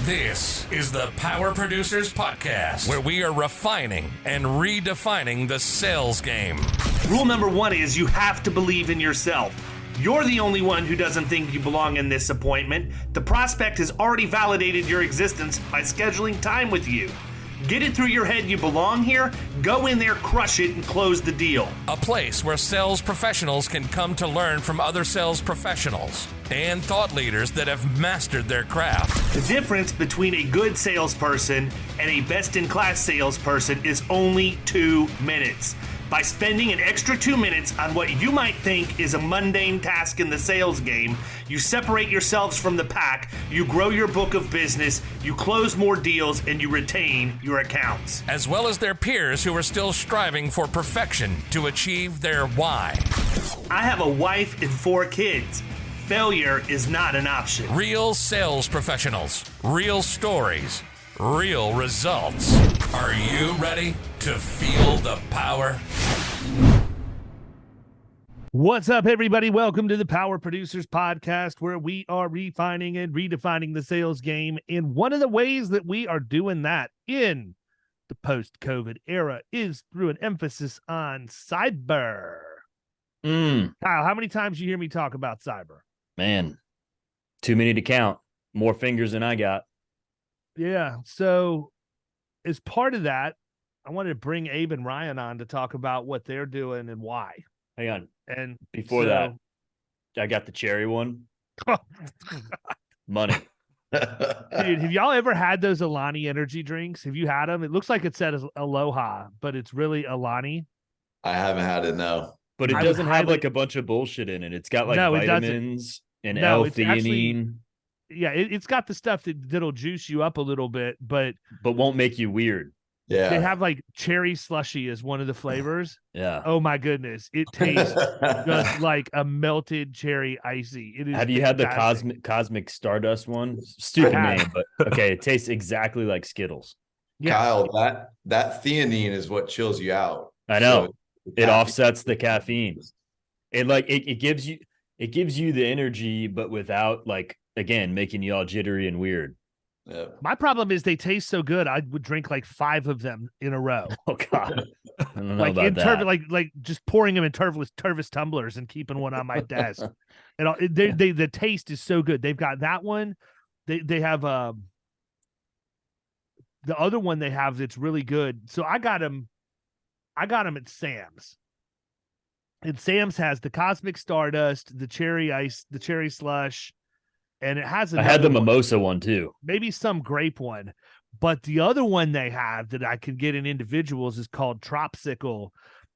This is the Power Producers Podcast, where we are refining and redefining the sales game. Rule number one is you have to believe in yourself. You're the only one who doesn't think you belong in this appointment. The prospect has already validated your existence by scheduling time with you. Get it through your head you belong here, go in there, crush it, and close the deal. A place where sales professionals can come to learn from other sales professionals and thought leaders that have mastered their craft. The difference between a good salesperson and a best-in-class salesperson is only 2 minutes. By spending an extra 2 minutes on what you might think is a mundane task in the sales game, you separate yourselves from the pack, you grow your book of business, you close more deals, and you retain your accounts. As well as their peers who are still striving for perfection to achieve their why. I have a wife and 4 kids. Failure is not an option. Real sales professionals, real stories, real results. Are you ready to feel the power? What's up, everybody? Welcome to the Power Producers Podcast, where we are refining and redefining the sales game. And one of the ways that we are doing that in the post-COVID era is through an emphasis on cyber. Kyle, how many times you hear me talk about cyber? Man, too many to count. More fingers than I got. Yeah. So as part of that, I wanted to bring Abe and Ryan on to talk about what they're doing and why. Hang on. And Before that, I got the cherry one. Money. Dude, have y'all ever had those Alani energy drinks? Have you had them? It looks like it said Aloha, but it's really Alani. I haven't had it, no. But it doesn't have like a bunch of bullshit in it. It's got like vitamins and L-theanine. Yeah, it's got the stuff that'll juice you up a little bit, but won't make you weird. Yeah. They have like cherry slushy as one of the flavors. Yeah. Oh my goodness. It tastes just like a melted cherry icy. It is. Have you had the cosmic Stardust one? Stupid name, but okay. It tastes exactly like Skittles. Yeah. Kyle, that theanine is what chills you out. I know. So it offsets the caffeine. It gives you the energy, but without again making you all jittery and weird. Yeah. My problem is they taste so good. I would drink like 5 of them in a row. Oh God, I don't know about that. Like just pouring them in Tervis tumblers and keeping one on my desk. And the taste is so good. They've got that one. They have the other one they have that's really good. So I got them at Sam's. And Sam's has the Cosmic Stardust, the cherry ice, the cherry slush. And it has I had the mimosa one too. Maybe some grape one. But the other one they have that I can get in individuals is called Tropsicle.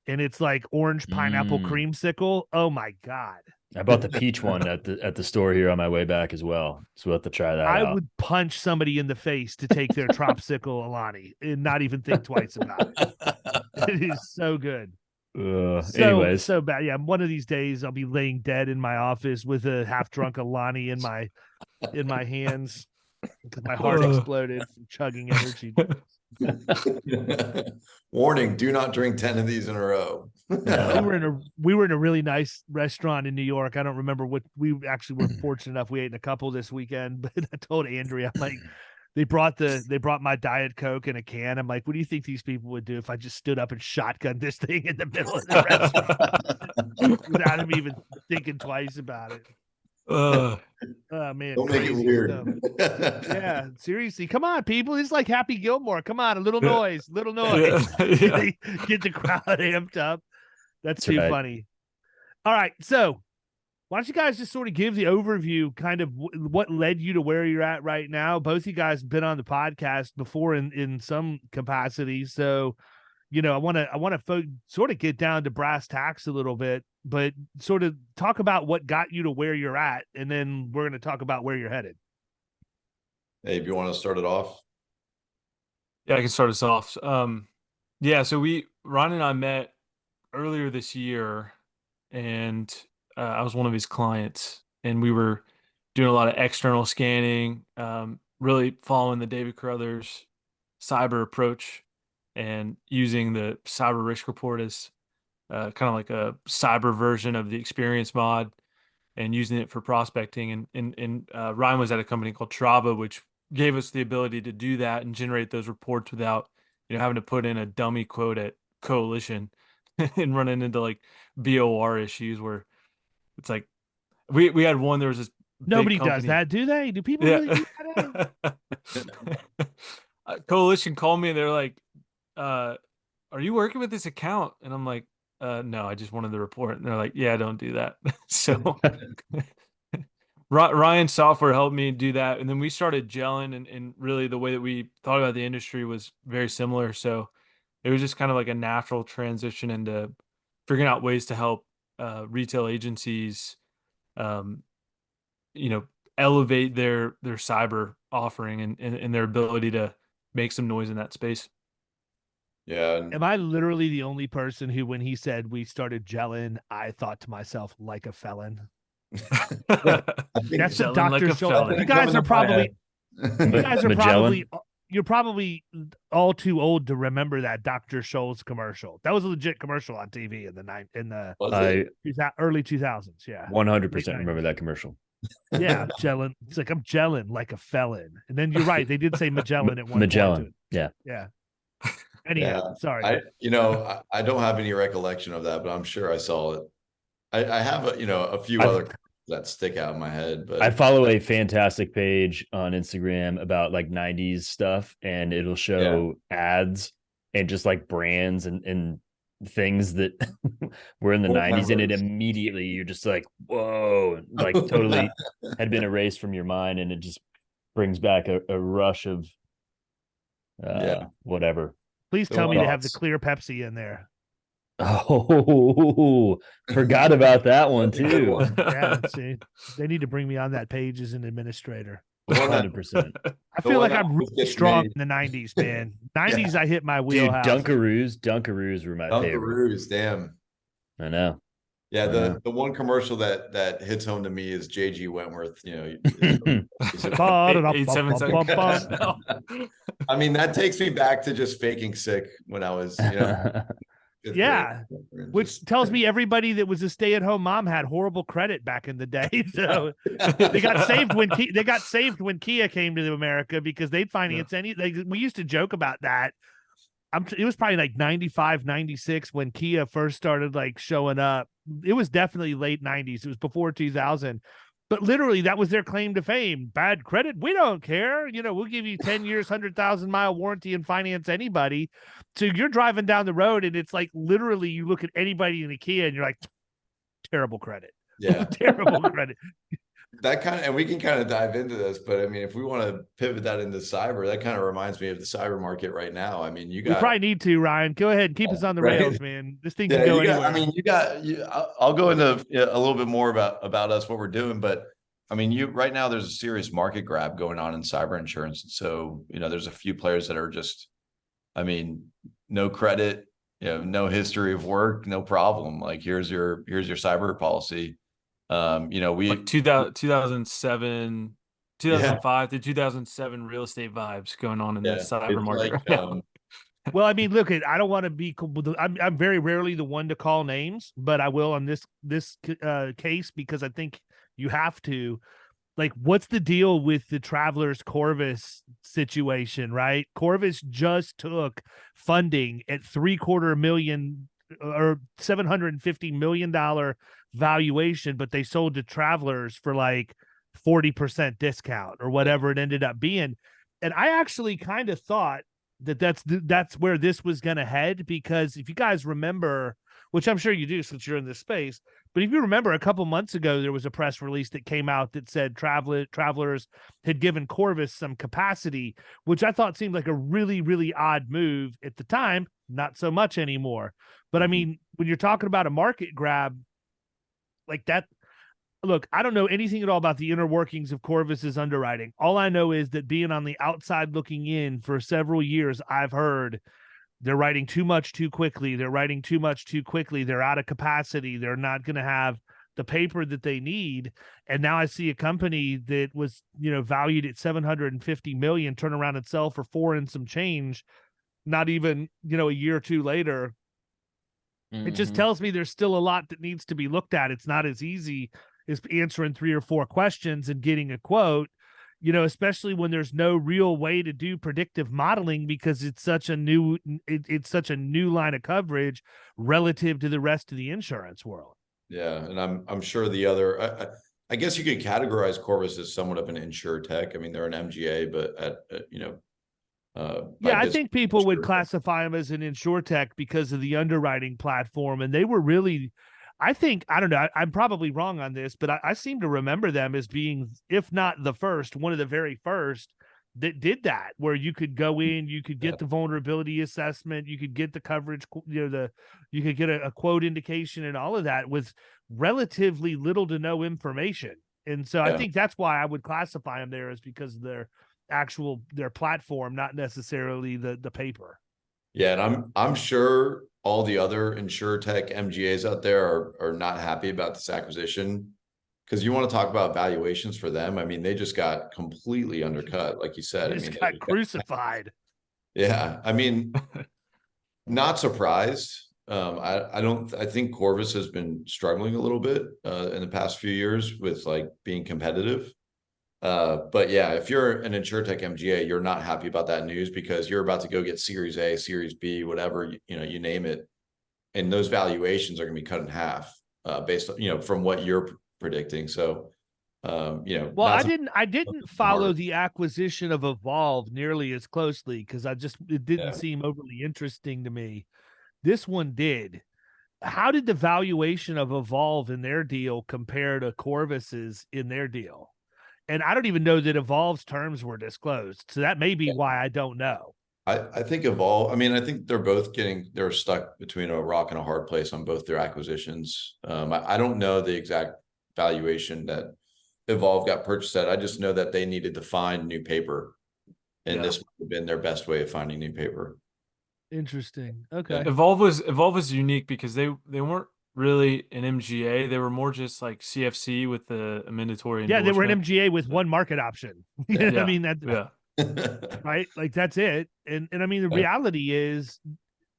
And it's like orange pineapple creamsicle. Oh my God. I bought the peach one at the store here on my way back as well. So we'll have to try that out. I would punch somebody in the face to take their Tropsicle Alani and not even think twice about it. It is so good. Anyways, so bad. Yeah, one of these days I'll be laying dead in my office with a half-drunk Alani in my hands because my heart exploded from chugging energy. Warning: do not drink 10 of these in a row. We were in a really nice restaurant in New York. I don't remember what we actually were fortunate enough. We ate in a couple this weekend, but I told Andrea, I'm like, they brought my Diet Coke in a can. I'm like, what do you think these people would do if I just stood up and shotgunned this thing in the middle of the restaurant without them even thinking twice about it? Oh man, don't make it weird. Yeah, seriously, come on, people. It's like Happy Gilmore. Come on, a little noise. Get the crowd amped up. That's too funny. All right, so why don't you guys just sort of give the overview, kind of what led you to where you're at right now? Both of you guys have been on the podcast before in some capacity. So, I want to sort of get down to brass tacks a little bit, but sort of talk about what got you to where you're at. And then we're going to talk about where you're headed. Abe, you want to start it off? Yeah, I can start us off. So Ryan and I met earlier this year, and I was one of his clients, and we were doing a lot of external scanning, really following the David Carothers cyber approach and using the cyber risk report as kind of like a cyber version of the experience mod and using it for prospecting. And Ryan was at a company called Trava, which gave us the ability to do that and generate those reports without, having to put in a dummy quote at Coalition and running into like BOR issues where it's like we had one. There was this Nobody big does company. that, do they? Do people really do that? Coalition called me and they're like, "Are you working with this account?" And I'm like, "No, I just wanted the report." And they're like, "Yeah, don't do that." So Ryan Software helped me do that, and then we started gelling, and really the way that we thought about the industry was very similar. So it was just kind of like a natural transition into figuring out ways to help retail agencies, elevate their cyber offering and their ability to make some noise in that space. Yeah. Am I literally the only person who, when he said we started gelling, I thought to myself, like a felon? That's the Gelling like Dr. a Schultz. felon. You guys are probably Magellan? you're probably all too old to remember that Dr. Scholl's commercial. That was a legit commercial on TV in the early 2000s. Yeah, 100% remember that commercial. Yeah, gelling. It's like I'm gelling like a felon. And then you're right. They did say Magellan at one Magellan. point. Yeah. Yeah. Anyhow, sorry. I don't have any recollection of that, but I'm sure I saw it. I have a few other that stick out in my head, but I follow a fantastic page on Instagram about like 90s stuff, and it'll show ads and just like brands and things that were in the 90s, and it immediately you're just like, whoa, like totally had been erased from your mind, and it just brings back a rush of whatever. Please tell me to have the clear Pepsi in there. Oh, forgot about that one too. Yeah, see, they need to bring me on that page as an administrator. 100%. I feel like I'm really strong in the 90s, man. 90s, I hit my wheelhouse. Dude, Dunkaroos were my favorite. Dunkaroos, damn. I know. Yeah, the one commercial that hits home to me is JG Wentworth. 877. I mean, that takes me back to just faking sick when I was, yeah, which tells me everybody that was a stay-at-home mom had horrible credit back in the day. So they got saved when Kia came to America because they'd finance we used to joke about that. It was probably like 95, 96 when Kia first started like showing up. It was definitely late 90s. It was before 2000. But literally, that was their claim to fame. Bad credit, we don't care. We'll give you 10 years, 100,000-mile warranty and finance anybody. So you're driving down the road, and it's like literally you look at anybody in a Kia, and you're like, terrible credit. Yeah, terrible credit. And we can kind of dive into this, but I mean, if we want to pivot that into cyber, that kind of reminds me of the cyber market right now. I mean, we probably need to, Ryan. Go ahead and keep us on the rails, man. This thing can go anywhere. I mean, I'll go into a little bit more about us, what we're doing, but I mean, right now there's a serious market grab going on in cyber insurance. So, there's a few players that are just, I mean, no credit, no history of work, no problem. Like, here's your cyber policy. We like 2007, 2005 to 2007 real estate vibes going on in the cyber market. Well, I mean, look, I don't want to be. I'm very rarely the one to call names, but I will on this case because I think you have to. Like, what's the deal with the Travelers Corvus situation, right? Corvus just took funding at $750 million valuation, but they sold to Travelers for like 40% discount or whatever it ended up being. And I actually kind of thought that's where this was going to head, because if you guys remember, which I'm sure you do since you're in this space, but if you remember a couple months ago, there was a press release that came out that said Travelers had given Corvus some capacity, which I thought seemed like a really, really odd move at the time. Not so much anymore. But I mean, when you're talking about a market grab like that, look, I don't know anything at all about the inner workings of Corvus's underwriting. All I know is that being on the outside looking in for several years, I've heard they're writing too much too quickly. They're writing too much too quickly. They're out of capacity. They're not going to have the paper that they need. And now I see a company that was, valued at $750 million turn around and sell for $4 and some change. Not even, a year or two later. Mm-hmm. It just tells me there's still a lot that needs to be looked at. It's not as easy as answering 3 or 4 questions and getting a quote. especially when there's no real way to do predictive modeling because it's such a new line of coverage relative to the rest of the insurance world. Yeah, and I'm sure the other. I guess you could categorize Corvus as somewhat of an insurtech. I mean, they're an MGA, but I think people would classify them as an insurtech because of the underwriting platform, and they were really. I don't know. I'm probably wrong on this, but I seem to remember them as being, if not the first, one of the very first that did that, where you could go in, you could get the vulnerability assessment, you could get the coverage, you could get a quote indication and all of that with relatively little to no information. And so I think that's why I would classify them there, is because of their platform, not necessarily the paper. Yeah, and I'm sure all the other insurtech MGAs out there are not happy about this acquisition, because you want to talk about valuations for them. I mean, they just got completely undercut, like you said. They got crucified. Yeah, I mean, not surprised. I think Corvus has been struggling a little bit in the past few years with like being competitive. But yeah, if you're an insurtech MGA, you're not happy about that news, because you're about to go get Series A, Series B, whatever, you name it. And those valuations are going to be cut in half based on, from what you're predicting. So, well, I didn't follow the acquisition of Evolve nearly as closely because it didn't seem overly interesting to me. This one did. How did the valuation of Evolve in their deal compare to Corvus's in their deal? And I don't even know that Evolve's terms were disclosed. So that may be why I don't know. I think Evolve, I mean, I think they're stuck between a rock and a hard place on both their acquisitions. I don't know the exact valuation that Evolve got purchased at. I just know that they needed to find new paper. And this would have been their best way of finding new paper. Interesting. Okay. Evolve was unique because they weren't really an MGA. They were more just like CFC with a mandatory endorsement. They were an MGA with one market option. I mean, right? Like that's it. And I mean, the reality is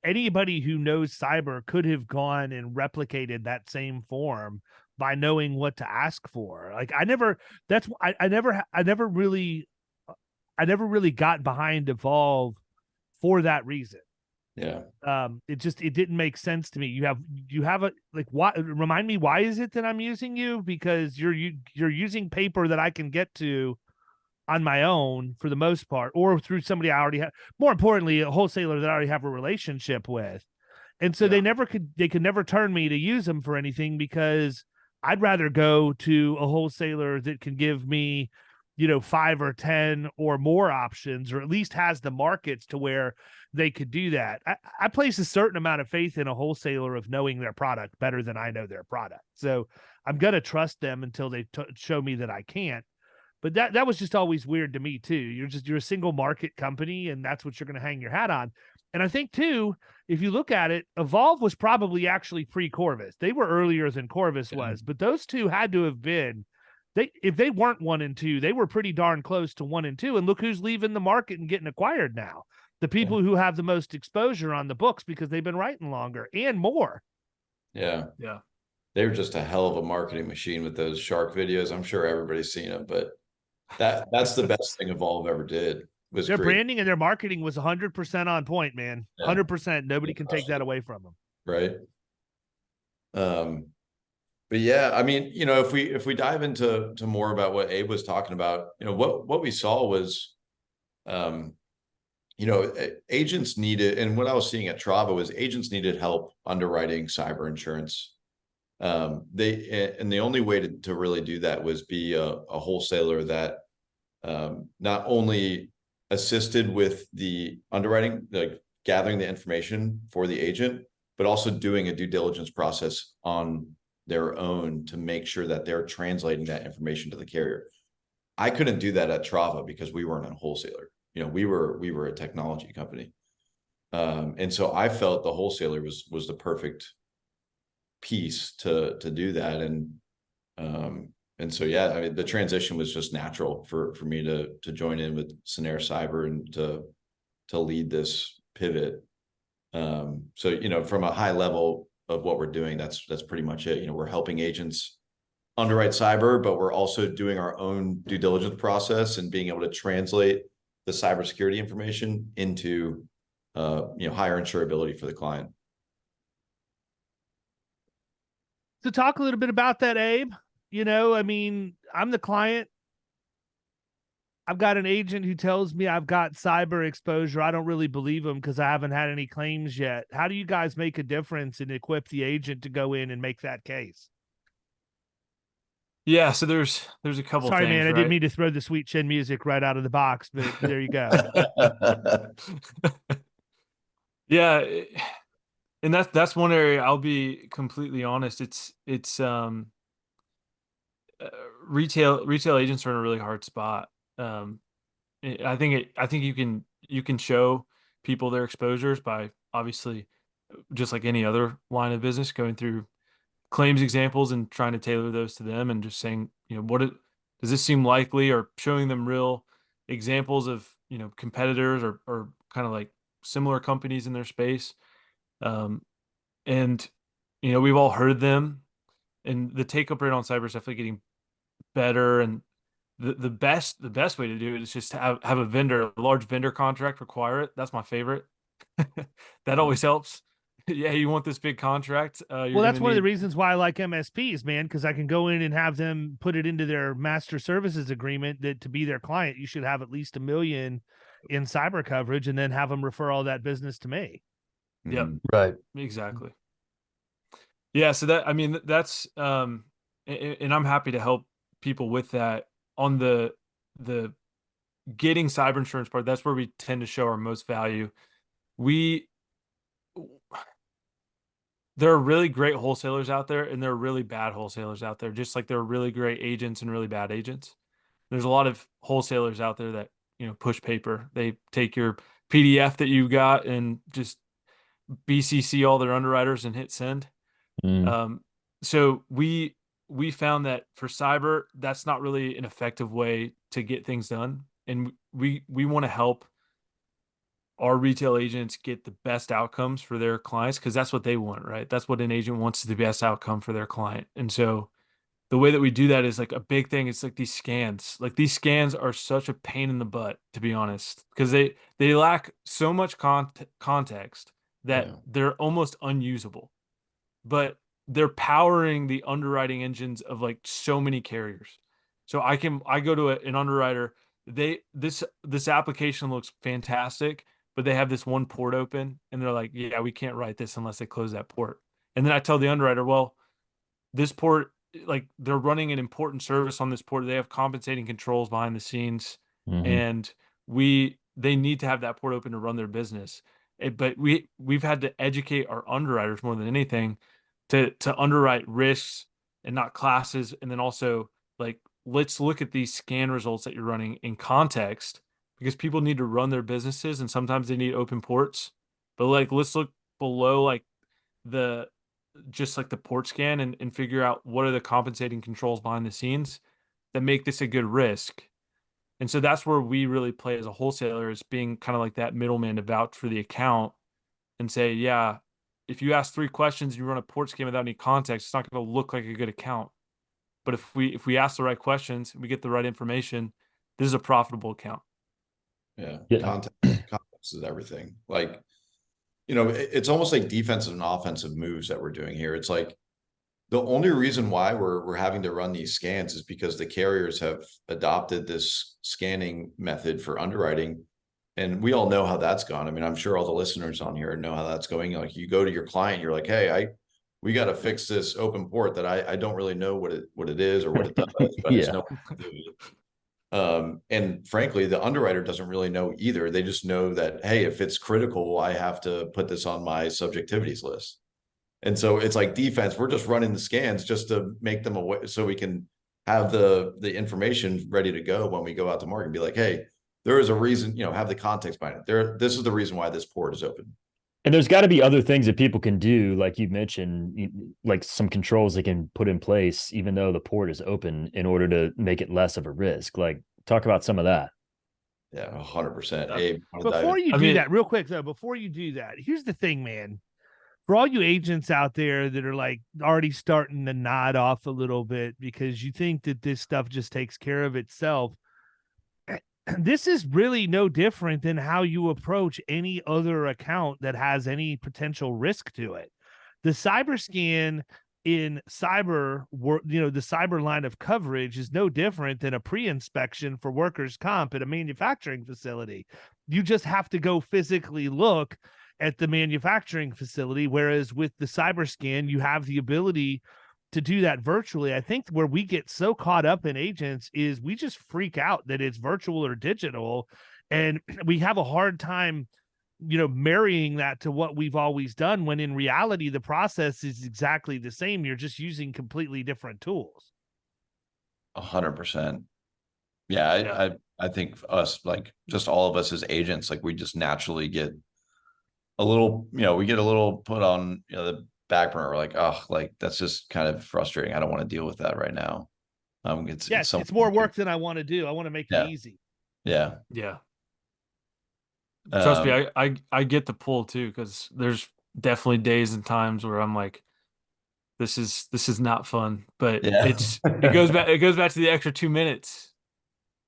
anybody who knows cyber could have gone and replicated that same form by knowing what to ask for. Like I never really got behind Evolve for that reason. Yeah. It didn't make sense to me. You have a, like, what, remind me, why is it that I'm using you? Because you're using paper that I can get to on my own for the most part, or through somebody I already have, more importantly, a wholesaler that I already have a relationship with. And so they could never turn me to use them for anything, because I'd rather go to a wholesaler that can give me, 5 or 10 or more options, or at least has the markets to where they could do that. I place a certain amount of faith in a wholesaler of knowing their product better than I know their product. So I'm going to trust them until they show me that I can't. But that was just always weird to me too. You're a single market company, and that's what you're going to hang your hat on. And I think too, if you look at it, Evolve was probably actually pre-Corvus. They were earlier than Corvus was, but those two had to have been, if they weren't 1 and 2, they were pretty darn close to 1 and 2. And look who's leaving the market and getting acquired now. The people who have the most exposure on the books because they've been writing longer and more. Yeah. Yeah. They were just a hell of a marketing machine with those shark videos. I'm sure everybody's seen them, but that's the best thing Evolve ever did. Was their branding and their marketing was 100% on point, man. 100%. Nobody can take that away from them. Right. But yeah, I mean, if we dive into more about what Abe was talking about, what we saw was, agents needed, and what I was seeing at Trava was agents needed help underwriting cyber insurance. And the only way to really do that was be a wholesaler that not only assisted with the underwriting, like gathering the information for the agent, but also doing a due diligence process on their own to make sure that they're translating that information to the carrier. I couldn't do that at Trava because we weren't a wholesaler. We were a technology company. And so I felt the wholesaler was the perfect piece to do that. And so, yeah, I mean, the transition was just natural for me to join in with Cennairus Cyber and to lead this pivot. So, from a high level of what we're doing, that's pretty much it. We're helping agents underwrite cyber, but we're also doing our own due diligence process and being able to translate the cybersecurity information into higher insurability for the client. So talk a little bit about that, Abe. I mean, I'm the client. I've got an agent who tells me I've got cyber exposure. I don't really believe him because I haven't had any claims yet. How do you guys make a difference and equip the agent to go in and make that case? Yeah, so there's a couple Sorry, things, man, I right? didn't mean to throw the sweet chin music right out of the box, but there you go. Yeah, and that's one area I'll be completely honest. It's retail agents are in a really hard spot. I think you can show people their exposures by obviously just like any other line of business going through claims examples and trying to tailor those to them and just saying, does this seem likely, or showing them real examples of, competitors or kind of like similar companies in their space. And, we've all heard them, and the take up rate on cyber is definitely getting better. And the best way to do it is just to have a large vendor contract, require it. That's my favorite. That always helps. Yeah, you want this big contract. Well, that's one of the reasons why I like MSPs, man, because I can go in and have them put it into their master services agreement that to be their client, you should have at least $1 million in cyber coverage, and then have them refer all that business to me. Yep. Right. Exactly. Yeah. So that's, and I'm happy to help people with that on the getting cyber insurance part. That's where we tend to show our most value. There are really great wholesalers out there, and there are really bad wholesalers out there, just like there are really great agents and really bad agents. There's a lot of wholesalers out there that, push paper. They take your PDF that you got and just BCC all their underwriters and hit send. So we found that for cyber, that's not really an effective way to get things done. And we want to help our retail agents get the best outcomes for their clients, because that's what they want, right? That's what an agent wants, is the best outcome for their client. And so the way that we do that is like a big thing. It's like these scans. Like these scans are such a pain in the butt, to be honest, because they lack so much context that they're almost unusable. But they're powering the underwriting engines of like so many carriers. So I go to an underwriter. This application looks fantastic, but they have this one port open, and they're like, yeah, we can't write this unless they close that port. And then I tell the underwriter, well, this port, like they're running an important service on this port. They have compensating controls behind the scenes, and they need to have that port open to run their business. But we've had to educate our underwriters more than anything to underwrite risks and not classes. And then also, like, let's look at these scan results that you're running in context, because people need to run their businesses and sometimes they need open ports. But like, let's look below like the port scan and figure out what are the compensating controls behind the scenes that make this a good risk. And so that's where we really play as a wholesaler, is being kind of like that middleman to vouch for the account and say, yeah, if you ask 3 questions and you run a port scan without any context, it's not going to look like a good account. But if we ask the right questions, we get the right information, this is a profitable account. Yeah. Context is everything. Like, it's almost like defensive and offensive moves that we're doing here. It's like the only reason why we're having to run these scans is because the carriers have adopted this scanning method for underwriting. And we all know how that's gone. I mean, I'm sure all the listeners on here know how that's going. Like, you go to your client, you're like, hey, we got to fix this open port that I don't really know what it is or what it does, but it's no. And frankly, the underwriter doesn't really know either. They just know that, hey, if it's critical, I have to put this on my subjectivities list. And so it's like defense. We're just running the scans just to make them away, so we can have the information ready to go when we go out to market and be like, hey, there is a reason, have the context behind it. This is the reason why this port is open. And there's got to be other things that people can do, like you mentioned, like some controls they can put in place, even though the port is open, in order to make it less of a risk. Like, talk about some of that. Yeah, 100%. Abe, before you do that, real quick though, before you do that, here's the thing, man. For all you agents out there that are like already starting to nod off a little bit because you think that this stuff just takes care of itself, this is really no different than how you approach any other account that has any potential risk to it. The cyber scan in cyber, the cyber line of coverage is no different than a pre-inspection for workers' comp at a manufacturing facility. You just have to go physically look at the manufacturing facility, whereas with the cyber scan, you have the ability to do that virtually. I think where we get so caught up in agents is we just freak out that it's virtual or digital, and we have a hard time marrying that to what we've always done, when in reality the process is exactly the same. You're just using completely different tools. 100%. Yeah. I think us, like just all of us as agents, like we just naturally get a little, we get a little put on, the back burner. We're like, oh, like that's just kind of frustrating. I don't want to deal with that right now. It's more work than I want to do. I want to make it easy. Yeah. Yeah. Trust me, I get the pull too, because there's definitely days and times where I'm like, this is not fun, but it goes back to the extra 2 minutes.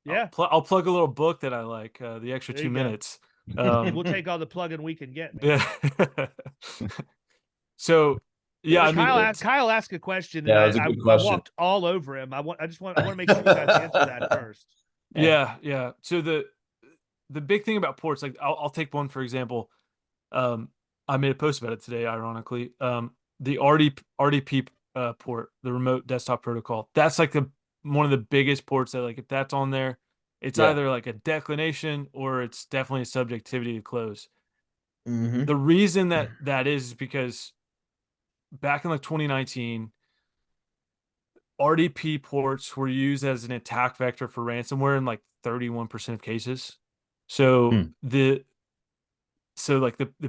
Yeah, I'll plug a little book that I like, the extra 2 minutes. We'll take all the plugging we can get, man. Yeah. So yeah, Kyle asked a question. Yeah, that's a good question. I walked all over him. I want to make sure you guys answer that first. Yeah. So the big thing about ports, like I'll take one for example. I made a post about it today, ironically. The RDP port, the remote desktop protocol. That's like one of the biggest ports that, like, if that's on there, it's either like a declination or it's definitely a subjectivity to close. Mm-hmm. The reason that is because back in like 2019, RDP ports were used as an attack vector for ransomware in like 31% of cases. So the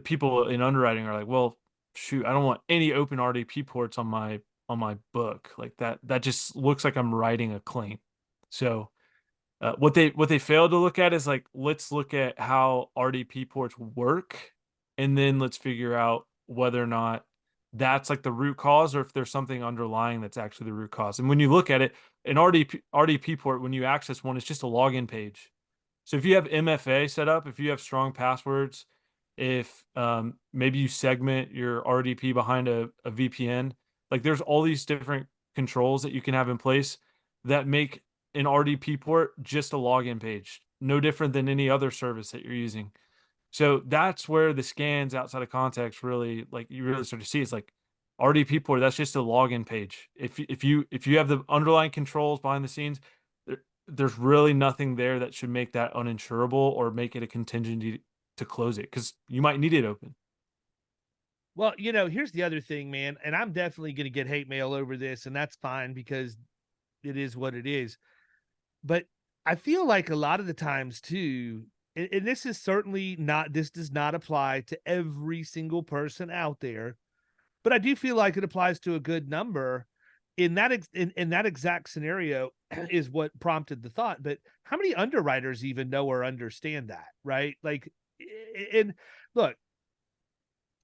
people in underwriting are like, well, shoot, I don't want any open RDP ports on my book. Like that just looks like I'm writing a claim. So what they failed to look at is like, let's look at how RDP ports work, and then let's figure out whether or not that's like the root cause, or if there's something underlying that's actually the root cause. And when you look at it, an RDP port, when you access one, it's just a login page. So if you have MFA set up, if you have strong passwords, if maybe you segment your RDP behind a VPN, like there's all these different controls that you can have in place that make an RDP port just a login page, no different than any other service that you're using. So that's where the scans outside of context really, like, you really start to see it's like RDP port, that's just a login page. If you have the underlying controls behind the scenes, there's really nothing there that should make that uninsurable or make it a contingency to close it, because you might need it open. Well, here's the other thing, man, and I'm definitely going to get hate mail over this, and that's fine because it is what it is. But I feel like a lot of the times too, and this is certainly not, this does not apply to every single person out there, but I do feel like it applies to a good number. In that exact scenario is what prompted the thought. But how many underwriters even know or understand that, right? Like, and look,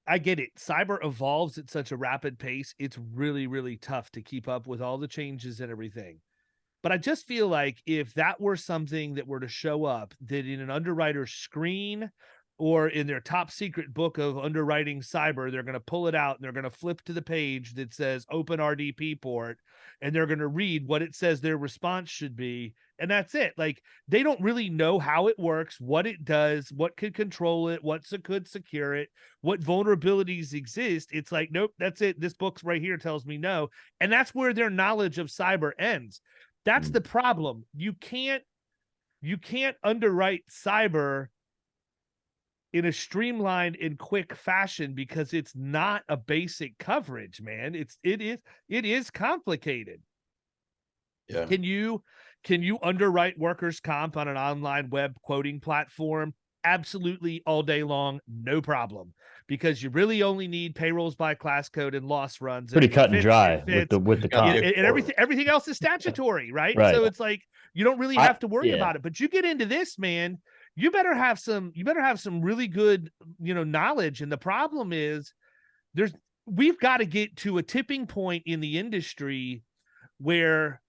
I get it. Cyber evolves at such a rapid pace. It's really, really tough to keep up with all the changes and everything. But I just feel like if that were something that were to show up, that in an underwriter's screen or in their top secret book of underwriting cyber, they're going to pull it out and they're going to flip to the page that says open RDP port, and they're going to read what it says their response should be. And that's it. Like, they don't really know how it works, what it does, what could control it, what could secure it, what vulnerabilities exist. It's like, nope, that's it. This book's right here tells me no. And that's where their knowledge of cyber ends. That's the problem. You can't underwrite cyber in a streamlined and quick fashion because it's not a basic coverage, man. It is complicated. Yeah. Can you underwrite workers' comp on an online web quoting platform? Absolutely, all day long, no problem. Because you really only need payrolls by class code and loss runs. Pretty cut and dry with the comp. And everything else is statutory, right? Right. So it's like you don't really have to worry about it. But you get into this, man, you better have some really good, knowledge. And the problem is we've got to get to a tipping point in the industry where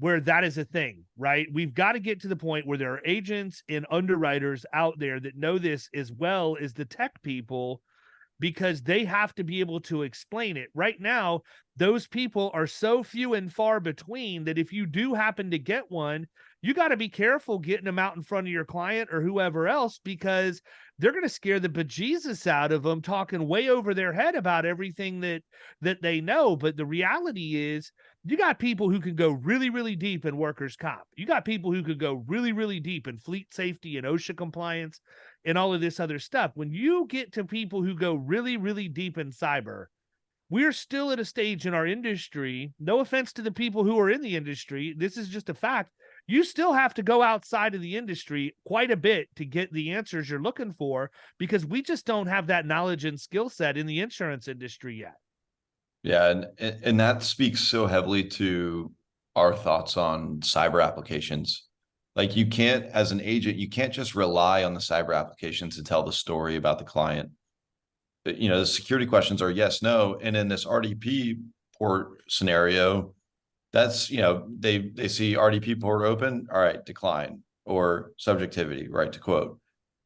that is a thing, right? We've got to get to the point where there are agents and underwriters out there that know this as well as the tech people, because they have to be able to explain it. Right now, those people are so few and far between that if you do happen to get one, you got to be careful getting them out in front of your client or whoever else, because they're going to scare the bejesus out of them, talking way over their head about everything that they know. But the reality is, you got people who can go really, really deep in workers' comp. You got people who could go really, really deep in fleet safety and OSHA compliance and all of this other stuff. When you get to people who go really, really deep in cyber, we're still at a stage in our industry, no offense to the people who are in the industry, this is just a fact, you still have to go outside of the industry quite a bit to get the answers you're looking for, because we just don't have that knowledge and skill set in the insurance industry yet. Yeah, and that speaks so heavily to our thoughts on cyber applications. Like, you can't, as an agent, you can't just rely on the cyber applications to tell the story about the client. You know, the security questions are yes, no. And in this RDP port scenario, that's, you know, they see RDP port open, all right, decline, or subjectivity, right to quote.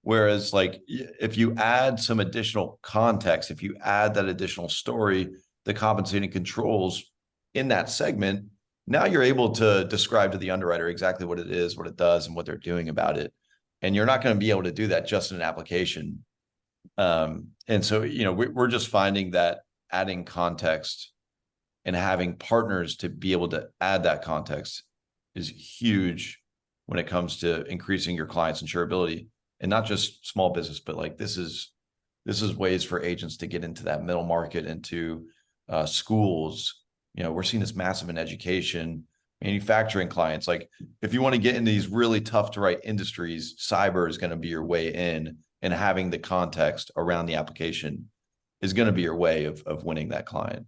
Whereas, like, if you add some additional context, if you add that additional story, the compensating controls in that segment, now you're able to describe to the underwriter exactly what it is, what it does, and what they're doing about it. And you're not going to be able to do that just in an application. And so, you know, we're just finding that adding context and having partners to be able to add that context is huge when it comes to increasing your client's insurability. And not just small business, but like this is ways for agents to get into that middle market, into schools. You know, we're seeing this massive in education, manufacturing clients. Like, if you want to get into these really tough to write industries, cyber is going to be your way in, and having the context around the application is going to be your way of winning that client.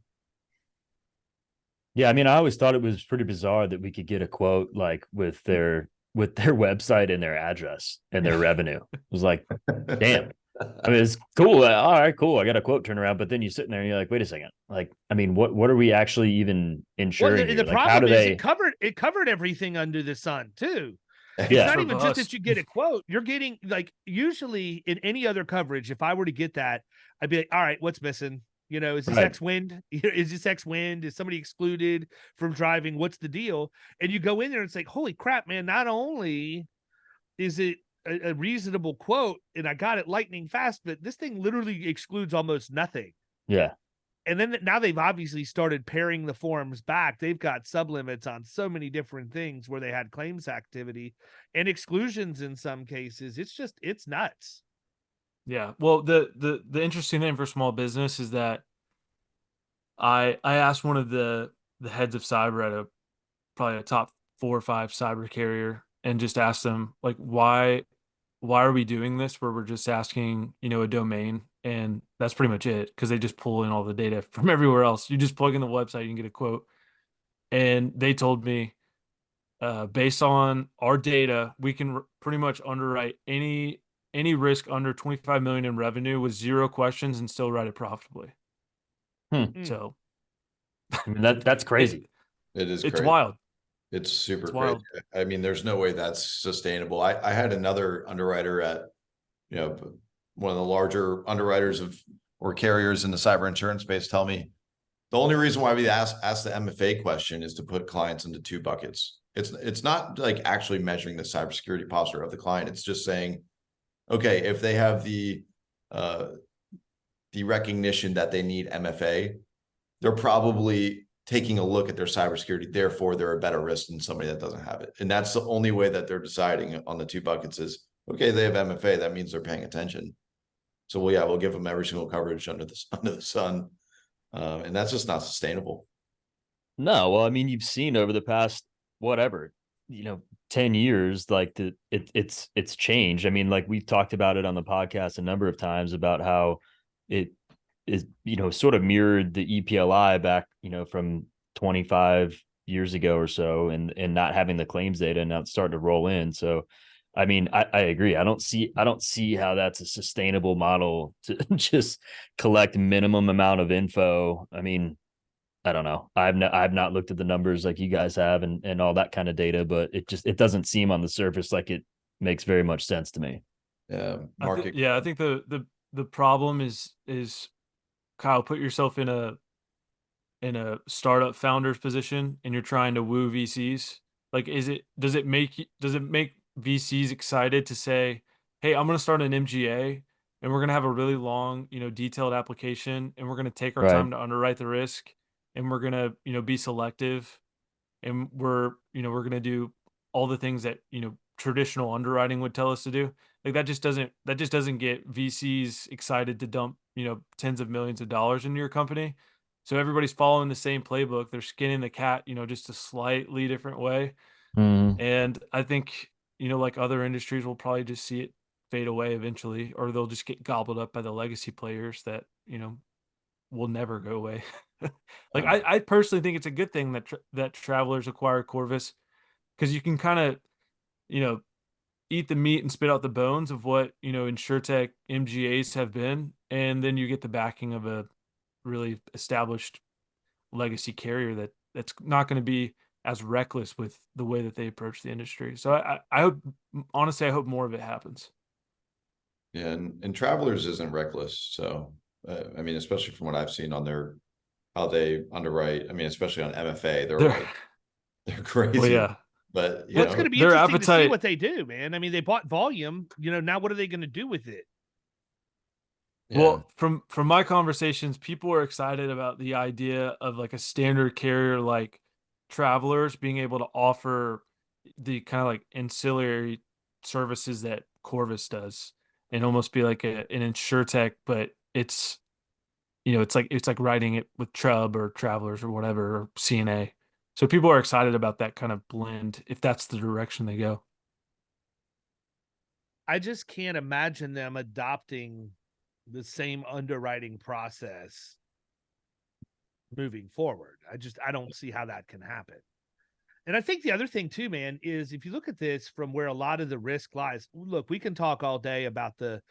Yeah, I mean, I always thought it was pretty bizarre that we could get a quote like with their website and their address and their revenue. It was like, damn. I mean, it's cool. All right, cool. I got a quote turnaround, but then you sit in there and you're like, wait a second. Like, I mean, what are we actually even insuring? Well, the like, problem is it covered everything under the sun too. It's not even just that you get a quote. You're getting, like, usually in any other coverage, if I were to get that, I'd be like, all right, what's missing? You know, is this X wind? Is this X wind? Is somebody excluded from driving? What's the deal? And you go in there and it's like, holy crap, man, not only is it a reasonable quote and I got it lightning fast, but this thing literally excludes almost nothing. Yeah. And then now they've obviously started paring the forms back. They've got sublimits on so many different things where they had claims activity and exclusions in some cases. It's nuts. Yeah. Well, the interesting thing for small business is that I asked one of the heads of cyber at probably a top 4 or 5 cyber carrier, and just asked them, like, why are we doing this where we're just asking, you know, a domain, and that's pretty much it, because they just pull in all the data from everywhere else. You just plug in the website, you can get a quote. And they told me, based on our data, we can pretty much underwrite any risk under 25 million in revenue with 0 questions and still write it profitably. So I mean, that's crazy. It's crazy. wild. It's super crazy. I mean, there's no way that's sustainable. I had another underwriter at, you know, one of the larger underwriters or carriers in the cyber insurance space tell me the only reason why we ask the MFA question is to put clients into 2 buckets. It's not like actually measuring the cybersecurity posture of the client. It's just saying, okay, if they have the recognition that they need MFA, they're probably taking a look at their cybersecurity. Therefore, they're a better risk than somebody that doesn't have it. And that's the only way that they're deciding on the 2 buckets is, okay, they have MFA. That means they're paying attention. So we'll give them every single coverage under the sun. And that's just not sustainable. No, well, I mean, you've seen over the past, whatever, 10 years, like it's changed. I mean, like we've talked about it on the podcast a number of times about how it is, sort of mirrored the EPLI back, from 25 years ago or so, and not having the claims data, and now it's starting to roll in. So I mean, I agree. I don't see how that's a sustainable model to just collect minimum amount of info. I mean, I don't know. I've not looked at the numbers like you guys have and all that kind of data, but it doesn't seem on the surface like it makes very much sense to me. Yeah, I think the problem is Kyle, put yourself in a startup founder's position and you're trying to woo VCs. Like, does it make VCs excited to say, hey, I'm going to start an MGA and we're going to have a really long, detailed application, and we're going to take our Right. time to underwrite the risk, and we're going to, be selective, and we're going to do all the things that, traditional underwriting would tell us to do. Like, that just doesn't get VCs excited to dump, tens of millions of dollars into your company. So everybody's following the same playbook. They're skinning the cat, just a slightly different way. Mm. And I think, like other industries, we'll probably just see it fade away eventually, or they'll just get gobbled up by the legacy players that, will never go away. Like, I personally think it's a good thing that that Travelers acquired Corvus, because you can kind of, you know, eat the meat and spit out the bones of what, insurtech MGAs have been, and then you get the backing of a really established legacy carrier that's not going to be as reckless with the way that they approach the industry. So I hope, honestly, I hope more of it happens. Yeah, and Travelers isn't reckless. So, I mean, especially from what I've seen on how they underwrite. I mean, especially on MFA, They're they're crazy. well, yeah. But Well, it's going to be their interesting to see appetite- what they do, man. I mean, they bought volume. Now what are they going to do with it? yeah. Well, from my conversations, people are excited about the idea of like a standard carrier like Travelers being able to offer the kind of like ancillary services that Corvus does, and almost be like an insurtech, but it's it's like writing it with Chubb or Travelers or whatever, or CNA. So people are excited about that kind of blend if that's the direction they go. I just can't imagine them adopting the same underwriting process moving forward. I don't see how that can happen. And I think the other thing too, man, is if you look at this from where a lot of the risk lies, look, we can talk all day about the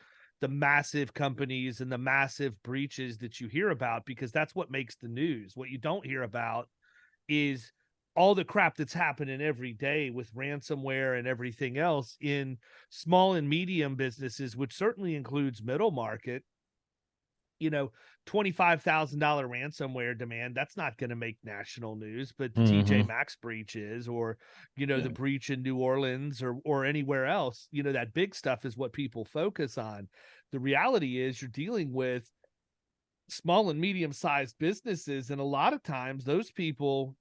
massive companies and the massive breaches that you hear about, because that's what makes the news. What you don't hear about is all the crap that's happening every day with ransomware and everything else in small and medium businesses, which certainly includes middle market. $25,000 ransomware demand, that's not going to make national news, but the TJ Maxx breach is, or, the breach in New Orleans or anywhere else, that big stuff is what people focus on. The reality is you're dealing with small and medium sized businesses. And a lot of times those people,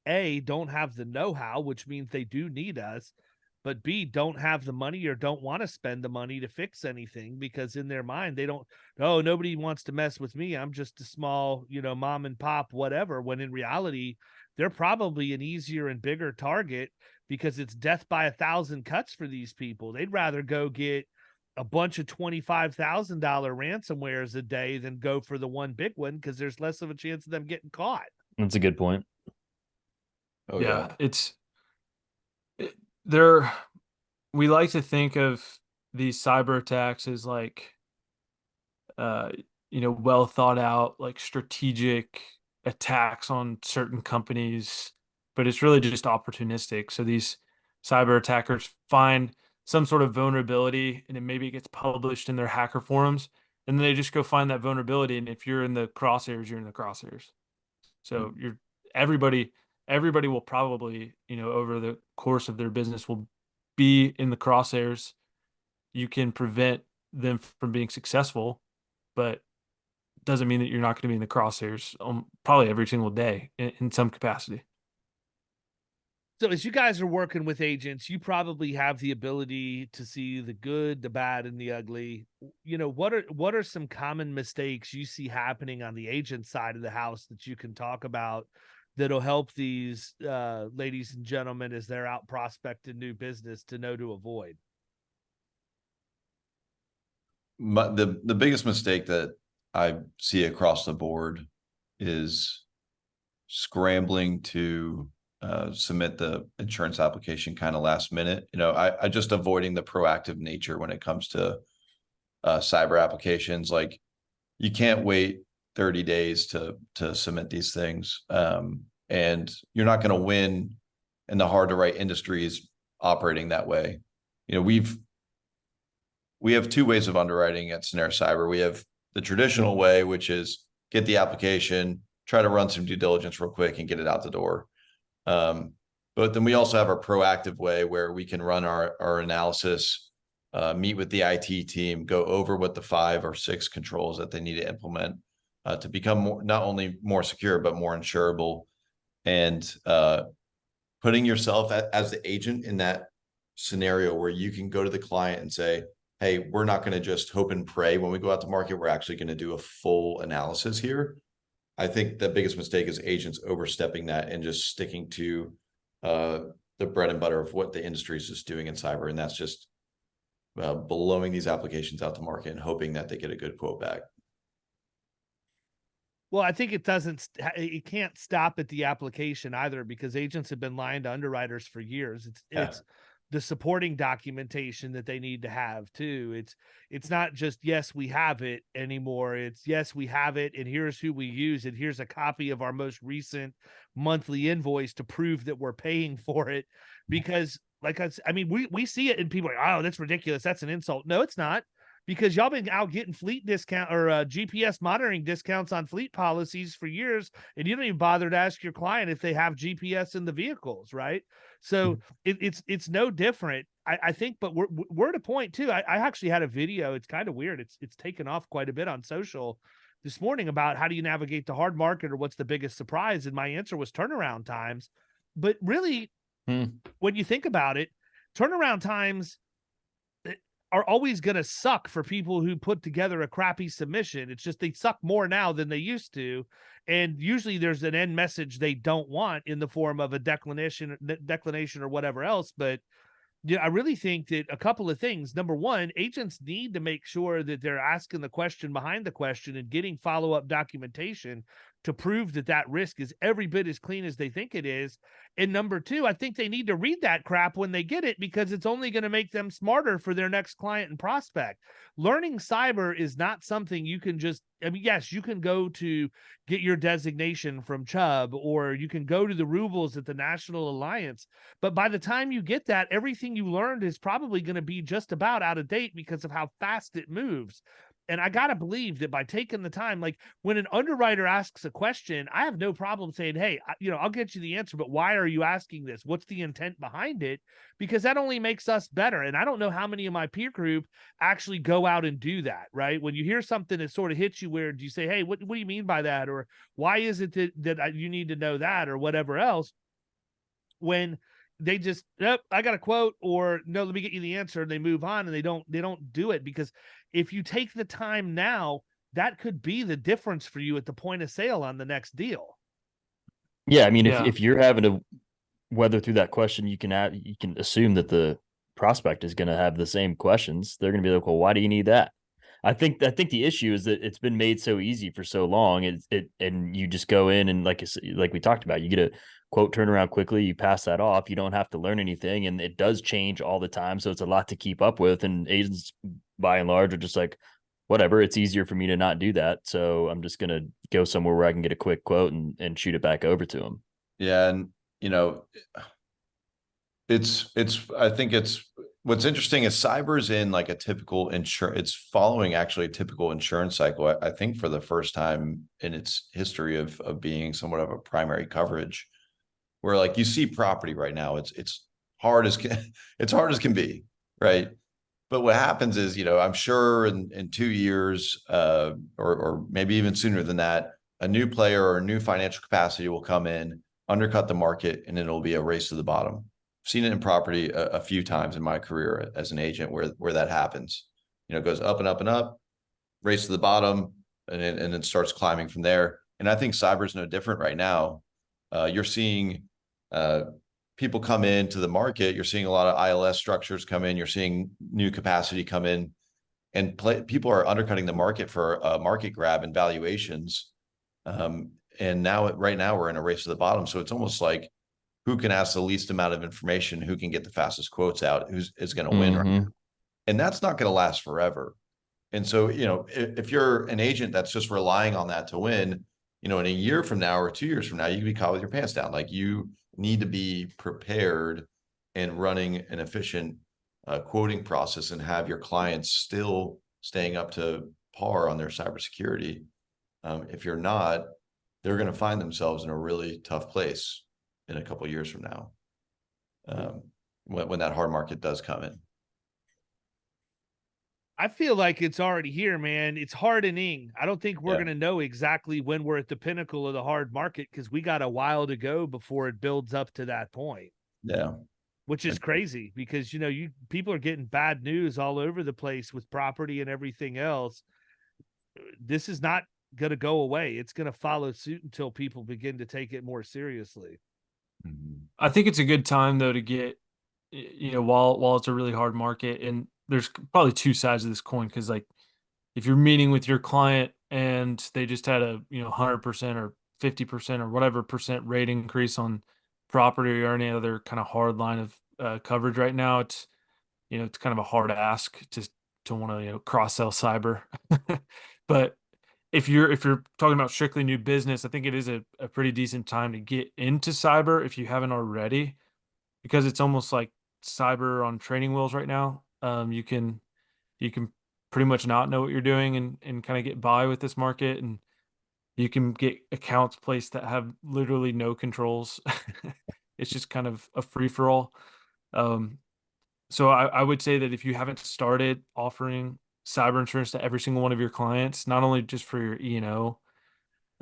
A, don't have the know-how, which means they do need us, but B, don't have the money or don't want to spend the money to fix anything, because in their mind, they don't, oh, nobody wants to mess with me. I'm just a small, mom and pop, whatever. When in reality, they're probably an easier and bigger target, because it's death by 1,000 cuts for these people. They'd rather go get a bunch of $25,000 ransomwares a day than go for the one big one, because there's less of a chance of them getting caught. That's a good point. Oh yeah. We like to think of these cyber attacks as like, well thought out, like strategic attacks on certain companies, but it's really just opportunistic. So these cyber attackers find some sort of vulnerability, and then maybe it gets published in their hacker forums, and then they just go find that vulnerability. And if you're in the crosshairs, you're in the crosshairs. So everybody will probably, over the course of their business, will be in the crosshairs. You can prevent them from being successful, but doesn't mean that you're not going to be in the crosshairs probably every single day in some capacity. So as you guys are working with agents, you probably have the ability to see the good, the bad, and the ugly. What are some common mistakes you see happening on the agent side of the house that you can talk about that'll help these ladies and gentlemen as they're out prospecting new business to know to avoid? The biggest mistake that I see across the board is scrambling to submit the insurance application kind of last minute. I just avoiding the proactive nature when it comes to cyber applications. Like, you can't wait 30 days to submit these things. And you're not going to win in the hard to write industries operating that way. We have two ways of underwriting at Cennairus Cyber. We have the traditional way, which is get the application, try to run some due diligence real quick and get it out the door. But then we also have our proactive way where we can run our analysis, meet with the IT team, go over what the 5 or 6 controls that they need to implement to become not only more secure, but more insurable. And putting yourself as the agent in that scenario where you can go to the client and say, hey, we're not going to just hope and pray when we go out to market. We're actually going to do a full analysis here. I think the biggest mistake is agents overstepping that and just sticking to the bread and butter of what the industry is just doing in cyber. And that's just blowing these applications out to market and hoping that they get a good quote back. Well, I think it can't stop at the application either, because agents have been lying to underwriters for years. It's the supporting documentation that they need to have too. It's not just, yes, we have it anymore. It's, yes, we have it, and here's who we use, and here's a copy of our most recent monthly invoice to prove that we're paying for it. Because we see it and people are like, oh, that's ridiculous. That's an insult. No, it's not. Because y'all been out getting fleet discount or GPS monitoring discounts on fleet policies for years, and you don't even bother to ask your client if they have GPS in the vehicles, right? So it's no different, I think. But we're at a point too. I actually had a video. It's kind of weird. It's taken off quite a bit on social this morning about how do you navigate the hard market, or what's the biggest surprise, and my answer was turnaround times. But really, when you think about it, turnaround times are always going to suck for people who put together a crappy submission. It's just they suck more now than they used to. And usually there's an end message they don't want in the form of a declination or whatever else. But yeah, I really think that a couple of things. Number one, agents need to make sure that they're asking the question behind the question and getting follow-up documentation to prove that that risk is every bit as clean as they think it is. And number two, I think they need to read that crap when they get it, because it's only going to make them smarter for their next client and prospect. Learning cyber is not something you can just, yes, you can go to get your designation from Chubb, or you can go to the rubles at the National Alliance. But by the time you get that, everything you learned is probably going to be just about out of date because of how fast it moves. And I got to believe that by taking the time, like when an underwriter asks a question, I have no problem saying, hey, I'll get you the answer, but why are you asking this? What's the intent behind it? Because that only makes us better. And I don't know how many of my peer group actually go out and do that, right? When you hear something that sort of hits you weird, you say, hey, what do you mean by that? Or why is it that you need to know that, or whatever else? When they just, nope, I got a quote, or no, let me get you the answer. And they move on, and they don't do it. Because if you take the time now, that could be the difference for you at the point of sale on the next deal. Yeah. I mean, if you're having to weather through that question, you can assume that the prospect is going to have the same questions. They're going to be like, well, why do you need that? I think the issue is that it's been made so easy for so long. And you just go in and like we talked about, you get a quote, turn around quickly, you pass that off. You don't have to learn anything, and it does change all the time. So it's a lot to keep up with. And agents, by and large, are just like, whatever, it's easier for me to not do that. So I'm just going to go somewhere where I can get a quick quote and shoot it back over to them. Yeah. And, I think what's interesting is cyber's in like a typical it's following actually a typical insurance cycle. I think for the first time in its history of being somewhat of a primary coverage, where like you see property right now, it's hard as can be, right? But what happens is, I'm sure in 2 years, or maybe even sooner than that, a new player or a new financial capacity will come in, undercut the market, and it'll be a race to the bottom. I've seen it in property a few times in my career as an agent where that happens. It goes up and up and up, race to the bottom, and it starts climbing from there. And I think cyber is no different right now. You're seeing people come into the market. You're seeing a lot of ILS structures come in. You're seeing new capacity come in, and people are undercutting the market for a market grab and valuations. And right now we're in a race to the bottom. So it's almost like who can ask the least amount of information, who can get the fastest quotes out, is going to win. Right? And that's not going to last forever. And so, if you're an agent that's just relying on that to win, in a year from now or 2 years from now, you can be caught with your pants down. Like, you need to be prepared and running an efficient quoting process and have your clients still staying up to par on their cybersecurity. If you're not, they're going to find themselves in a really tough place in a couple of years from now, when that hard market does come in. I feel like it's already here, man. It's hardening. I don't think we're going to know exactly when we're at the pinnacle of the hard market, because we got a while to go before it builds up to that point. Yeah. Which is crazy, because, people are getting bad news all over the place with property and everything else. This is not going to go away. It's going to follow suit until people begin to take it more seriously. I think it's a good time, though, to get, while it's a really hard market, and there's probably two sides of this coin. Because, like, if you're meeting with your client and they just had a 100% or 50% or whatever percent rate increase on property or any other kind of hard line of coverage right now, it's it's kind of a hard ask to want to cross sell cyber. But if you're talking about strictly new business, I think it is a pretty decent time to get into cyber if you haven't already, because it's almost like cyber on training wheels right now. You can pretty much not know what you're doing and kind of get by with this market, and you can get accounts placed that have literally no controls. It's just kind of a free for all. So I would say that if you haven't started offering cyber insurance to every single one of your clients, not only just for your E&O,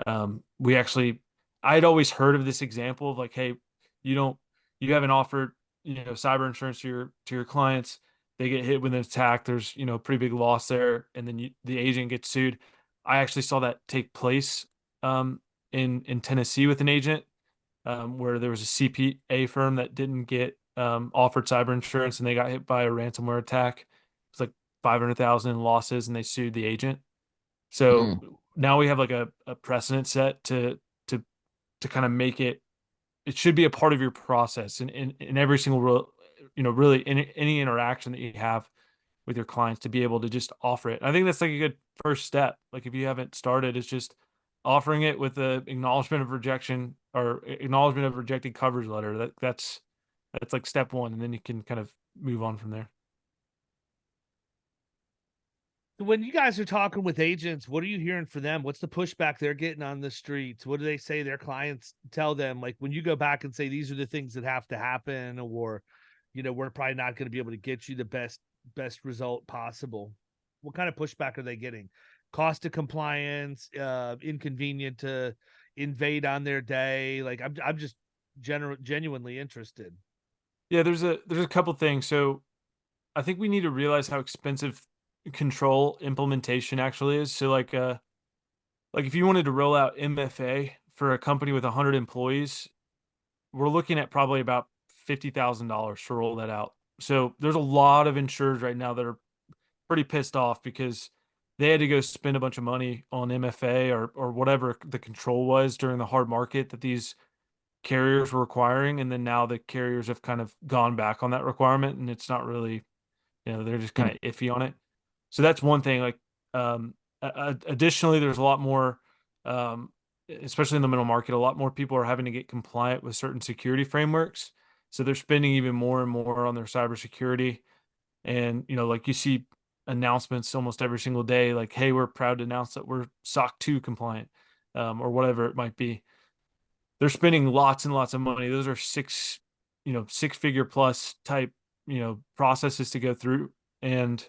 I'd always heard of this example of like, hey, you haven't offered, cyber insurance to your clients. They get hit with an attack. There's, pretty big loss there. And then the agent gets sued. I actually saw that take place in Tennessee with an agent where there was a CPA firm that didn't get offered cyber insurance, and they got hit by a ransomware attack. It's like 500,000 in losses, and they sued the agent. So now we have like a precedent set to kind of make it should be a part of your process in every single really in any interaction that you have with your clients, to be able to just offer it. I think that's like a good first step. Like, if you haven't started, it's just offering it with the acknowledgement of rejection or acknowledgement of rejected coverage letter. That's like step one, and then you can kind of move on from there. When you guys are talking with agents, what are you hearing for them? What's the pushback they're getting on the streets? What do they say their clients tell them? Like, when you go back and say, these are the things that have to happen, or, we're probably not going to be able to get you the best result possible. What kind of pushback are they getting? Cost of compliance, inconvenient to invade on their day. Like, I'm just genuinely interested. Yeah, there's a couple things. So I think we need to realize how expensive control implementation actually is. So like if you wanted to roll out MFA for a company with 100 employees, we're looking at probably about $50,000 to roll that out. So there's a lot of insurers right now that are pretty pissed off because they had to go spend a bunch of money on MFA or whatever the control was during the hard market that these carriers were requiring. And then now the carriers have kind of gone back on that requirement, and it's not really, they're just kind of iffy on it. So that's one thing. Like, additionally, there's a lot more, especially in the middle market, a lot more people are having to get compliant with certain security frameworks. So they're spending even more and more on their cybersecurity. And, like, you see announcements almost every single day, like, hey, we're proud to announce that we're SOC 2 compliant, or whatever it might be. They're spending lots and lots of money. Those are six-figure plus type, processes to go through. And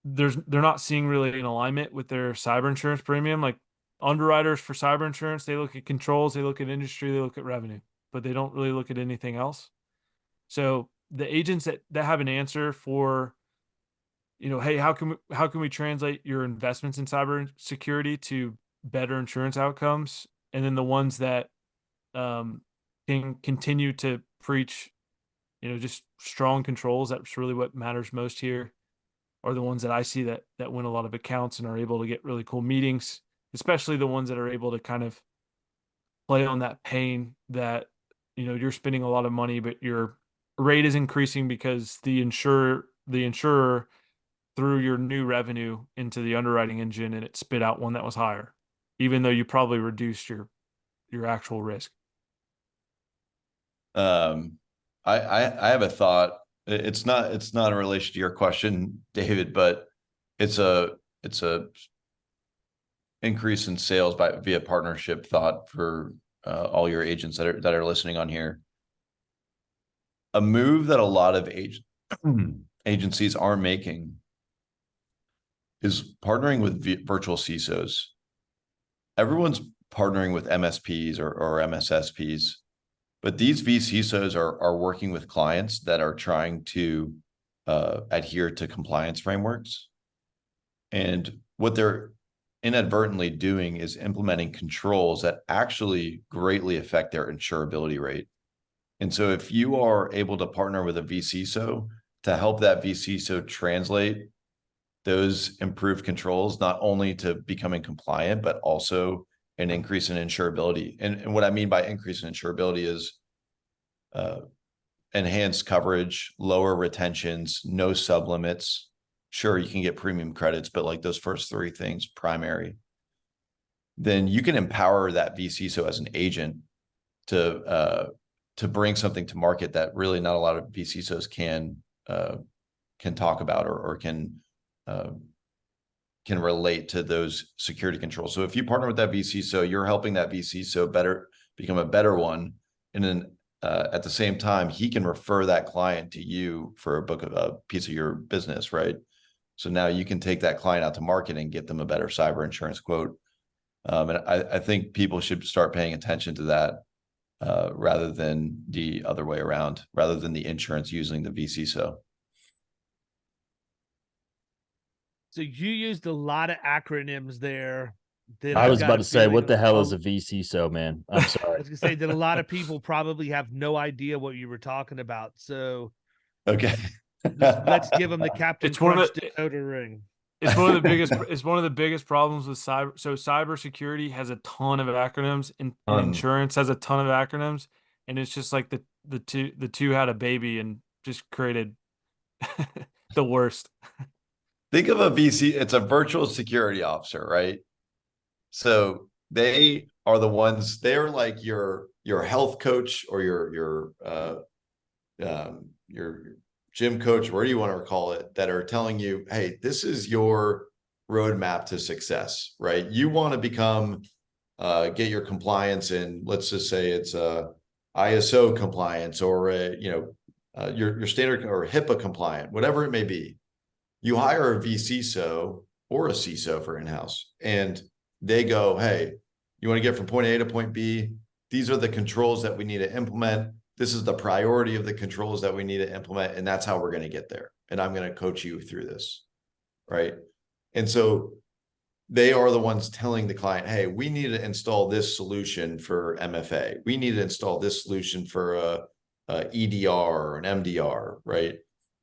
they're not seeing really an alignment with their cyber insurance premium. Like, underwriters for cyber insurance, they look at controls, they look at industry, they look at revenue, but they don't really look at anything else. So the agents that have an answer for, hey, how can we translate your investments in cyber security to better insurance outcomes? And then the ones that can continue to preach, just strong controls, that's really what matters most here, are the ones that I see that win a lot of accounts and are able to get really cool meetings, especially the ones that are able to kind of play on that pain that, you're spending a lot of money, but your rate is increasing because the insurer threw your new revenue into the underwriting engine and it spit out one that was higher, even though you probably reduced your actual risk. I have a thought. It's not in relation to your question, David, but it's a increase in sales via partnership thought for all your agents that are listening on here. A move that a lot of agencies are making is partnering with virtual CISOs. Everyone's partnering with MSPs or MSSPs, but these vCISOs are working with clients that are trying to adhere to compliance frameworks. And what they're inadvertently doing is implementing controls that actually greatly affect their insurability rate. And so if you are able to partner with a vCISO to help that vCISO translate those improved controls, not only to becoming compliant, but also an increase in insurability. And what I mean by increase in insurability is enhanced coverage, lower retentions, no sublimits. Sure, you can get premium credits, but like those first three things, primary, then you can empower that vCISO as an agent to bring something to market that really not a lot of vCISOs can talk about or can relate to those security controls. So if you partner with that vCISO, you're helping that vCISO become a better one. And then at the same time, he can refer that client to you for a piece of your business, right? So now you can take that client out to market and get them a better cyber insurance quote. And I think people should start paying attention to that rather than the other way around, rather than the insurance using the vCISO. So you used a lot of acronyms there. I was about to say, what the hell is a vCISO, man? I'm I sorry. was gonna say that a lot of people probably have no idea what you were talking about. So okay, let's give them the Captain It's one of Crunch the- Dakota ring. It's one of the biggest. It's one of the biggest problems with cyber. So cybersecurity has a ton of acronyms, and insurance has a ton of acronyms, and it's just like the two had a baby and just created the worst. Think of a VC, it's a virtual security officer, right? So they are the ones, they're like your health coach or your gym coach, whatever you want to call it, that are telling you, hey, this is your roadmap to success, right? You want to become, get your compliance in, let's just say it's a ISO compliance or your standard or HIPAA compliant, whatever it may be. You hire a vCISO or a CISO for in-house, and they go, hey, you want to get from point A to point B? These are the controls that we need to implement. This is the priority of the controls that we need to implement, and that's how we're going to get there. And I'm going to coach you through this, right? And so they are the ones telling the client, hey, we need to install this solution for MFA. We need to install this solution for a EDR or an MDR, right?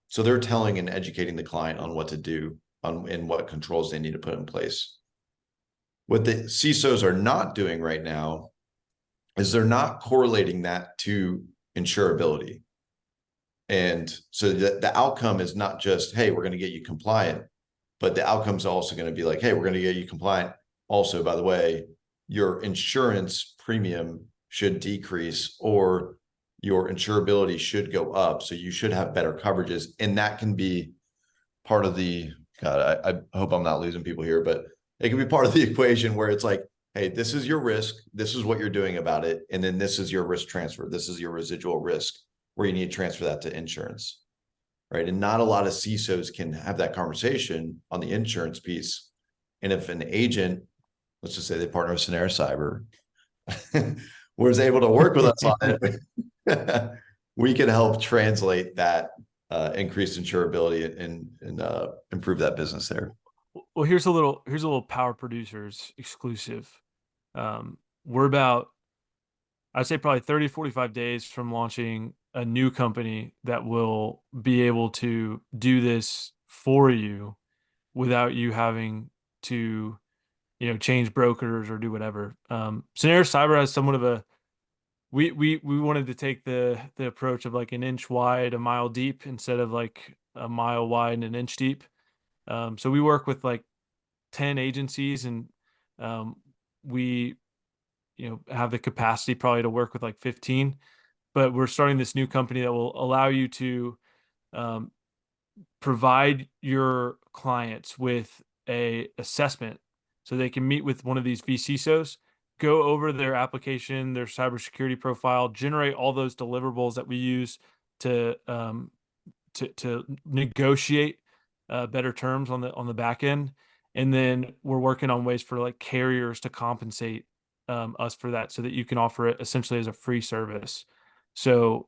So they're telling and educating the client on what to do and what controls they need to put in place. What the CISOs are not doing right now is they're not correlating that to insurability. And so the outcome is not just, hey, we're going to get you compliant, but the outcome is also going to be like, hey, we're going to get you compliant. Also, by the way, your insurance premium should decrease or your insurability should go up. So you should have better coverages. And that can be part of the, God, I hope I'm not losing people here, but it can be part of the equation where it's like, hey, this is your risk. This is what you're doing about it. And then this is your risk transfer. This is your residual risk where you need to transfer that to insurance, right? And not a lot of CISOs can have that conversation on the insurance piece. And if an agent, let's just say they partner with Cennairus Cyber, was able to work with us on it, we can help translate that increased insurability and improve that business there. Well, here's a little Power Producers exclusive. We're about, I'd say probably 30, 45 days from launching a new company that will be able to do this for you without you having to, change brokers or do whatever. Cennairus Cyber has somewhat of we wanted to take the approach of like an inch wide, a mile deep, instead of like a mile wide and an inch deep. So we work with like 10 agencies, and we have the capacity probably to work with like 15, but we're starting this new company that will allow you to provide your clients with a assessment so they can meet with one of these CISOs, go over their application, their cybersecurity profile, generate all those deliverables that we use to negotiate better terms on the back end. And then we're working on ways for like carriers to compensate us for that, so that you can offer it essentially as a free service. So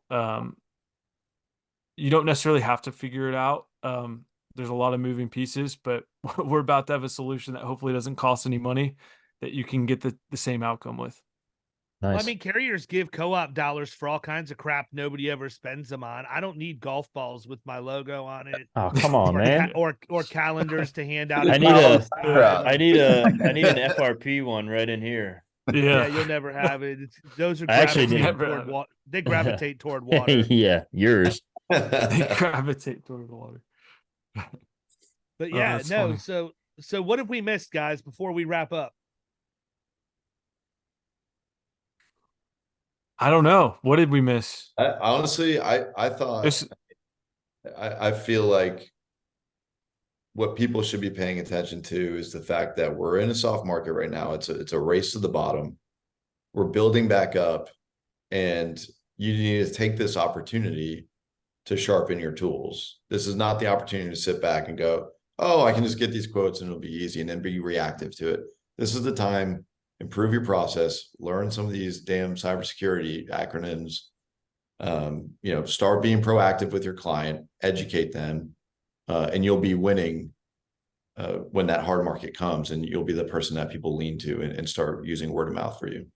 you don't necessarily have to figure it out. There's a lot of moving pieces, but we're about to have a solution that hopefully doesn't cost any money, that you can get the same outcome with. Nice. Well, I mean, carriers give co-op dollars for all kinds of crap nobody ever spends them on. I don't need golf balls with my logo on it. Oh, come on, man. Or calendars to hand out. I need I need an FRP one right in here. Yeah, you'll never have it. Those are I actually gravitating never toward water. They gravitate toward water. Yeah, yours. They gravitate toward the water. But yeah, that's no. funny. So what have we missed, guys, before we wrap up? I don't know. What did we miss? Honestly, I thought This- I feel like what people should be paying attention to is the fact that we're in a soft market right now. It's a race to the bottom. We're building back up, and you need to take this opportunity to sharpen your tools. This is not the opportunity to sit back and go, oh, I can just get these quotes and it'll be easy, and then be reactive to it. This is the time. Improve your process, learn some of these damn cybersecurity acronyms, start being proactive with your client, educate them, and you'll be winning when that hard market comes, and you'll be the person that people lean to and start using word of mouth for you.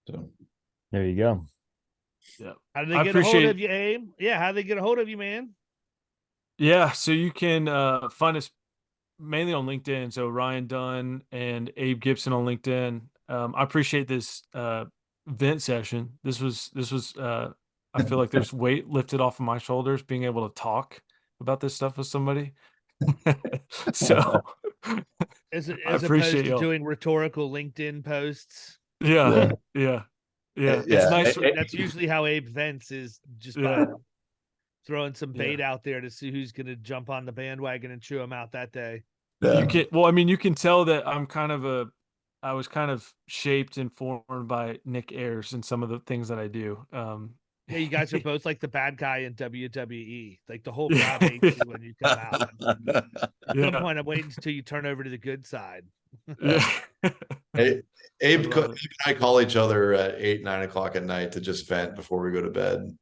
So There you go. Yeah. How do they get a hold of you, Abe? Yeah, how do they get a hold of you, man? Yeah, so you can find us mainly on LinkedIn. So Ryan Dunn and Abe Gibson on LinkedIn. I appreciate this vent session. This was I feel like there's weight lifted off of my shoulders being able to talk about this stuff with somebody. So As I opposed appreciate to y'all. doing rhetorical LinkedIn posts. Yeah. Yeah. It's nice. That's usually how Abe vents, is just by throwing some bait out there to see who's going to jump on the bandwagon and chew him out that day. You can, well, I mean, you can tell that I was kind of shaped and formed by Nick Ayers and some of the things that I do. Yeah, you guys are both like the bad guy in WWE. Like the whole crowd hates you when you come out. At some point, I'm waiting until you turn over to the good side. Abe and I call each other at 8, 9 o'clock at night to just vent before we go to bed.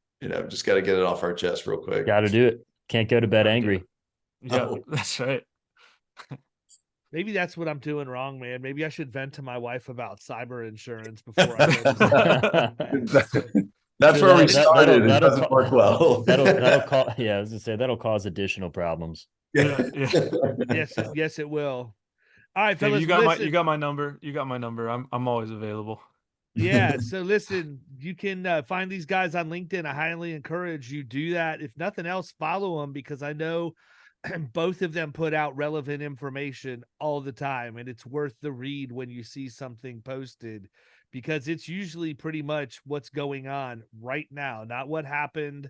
Just got to get it off our chest real quick. Got to do it. Can't go to bed angry. Yeah, that's right. Maybe that's what I'm doing wrong, man. Maybe I should vent to my wife about cyber insurance before I That's where we started. It That'll doesn't work well. That'll cause. Yeah, I was gonna say that'll cause additional problems. Yeah. Yes, it will. All right, Hey, fellas. you got my number. You got my number. I'm always available. Yeah. So listen, you can find these guys on LinkedIn. I highly encourage you do that. If nothing else, follow them, because I know both of them put out relevant information all the time, and it's worth the read when you see something posted, because it's usually pretty much what's going on right now, not what happened.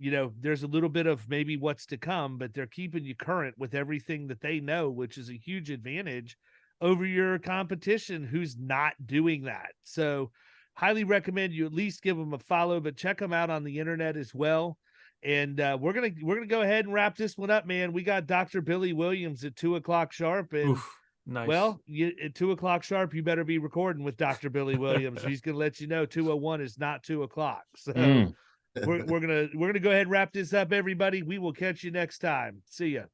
There's a little bit of maybe what's to come, but they're keeping you current with everything that they know, which is a huge advantage over your competition who's not doing that. So highly recommend you at least give them a follow, but check them out on the internet as well. And we're gonna go ahead and wrap this one up, man. We got Dr. Billy Williams at 2:00 sharp, and Nice. well, at 2:00 sharp, you better be recording with Dr. Billy Williams. He's gonna let you know 2:01 is not 2:00. So we're gonna go ahead and wrap this up, everybody. We will catch you next time. See ya.